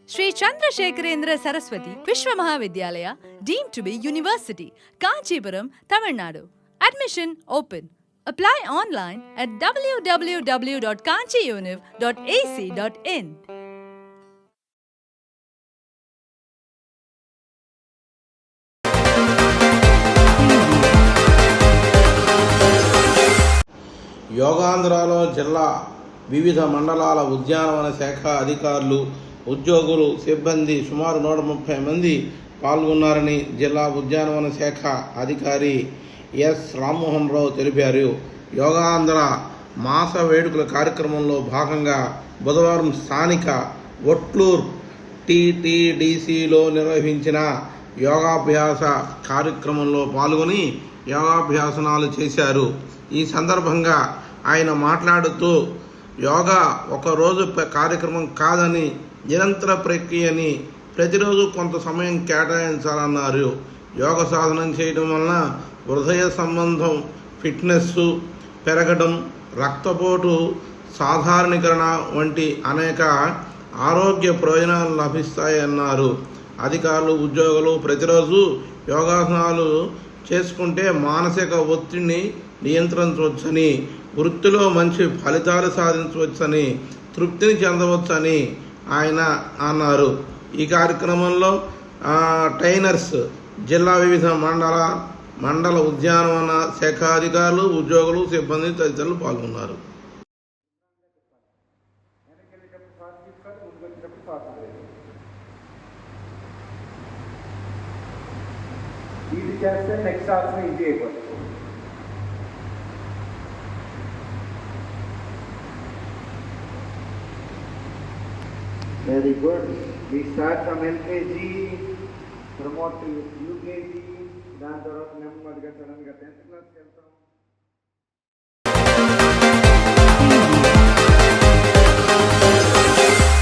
Sri Chandrasekharendra Saraswati Vishwa Mahavidyalaya, deemed to be University, Kanchipuram, Tamil Nadu. Admission open. Apply online at www.kanchiuniv.ac.in. యోగాంధ్రలో జిల్లా వివిధ మండలాల ఉద్యానవన శాఖ అధికారులు, ఉద్యోగులు, సిబ్బంది సుమారు 130 మంది పాల్గొన్నారని జిల్లా ఉద్యానవన శాఖ అధికారి ఎస్ రామ్మోహన్ రావు తెలిపారు. యోగాంధ్ర మాస వేడుకల కార్యక్రమంలో భాగంగా బుధవారం స్థానిక ఒట్లూరు టీటీడీసీలో నిర్వహించిన యోగాభ్యాస కార్యక్రమంలో పాల్గొని యోగాభ్యాసనాలు చేశారు. ఈ సందర్భంగా ఆయన మాట్లాడుతూ యోగా ఒకరోజు కార్యక్రమం కాదని, నిరంతర ప్రక్రియని, ప్రతిరోజు కొంత సమయం కేటాయించాలన్నారు. యోగ సాధనం చేయడం వలన హృదయ సంబంధం ఫిట్నెస్ పెరగడం, రక్తపోటు సాధారణీకరణ వంటి అనేక ఆరోగ్య ప్రయోజనాలు లభిస్తాయన్నారు. అధికారులు, ఉద్యోగులు ప్రతిరోజు యోగాసనాలు చేసుకుంటే మానసిక ఒత్తిడిని నియంత్రించవచ్చని, వృత్తిలో మంచి ఫలితాలు సాధించవచ్చని, తృప్తిని చెందవచ్చని ఆయన అన్నారు. ఈ కార్యక్రమంలో ట్రైనర్స్, జిల్లా వివిధ మండల ఉద్యానవన శాఖ అధికారులు, ఉద్యోగులు, సిబ్బంది తదితరులు పాల్గొన్నారు. ఇది చేస్తే నెక్స్ట్ ఆప్షన్ ఇది అయిపోతుంది. Very good. We start from LKG, promote to UKG, దాని తర్వాత నెమ్మదిగా సడన్గా 10th క్లాస్కి వెళ్తాం.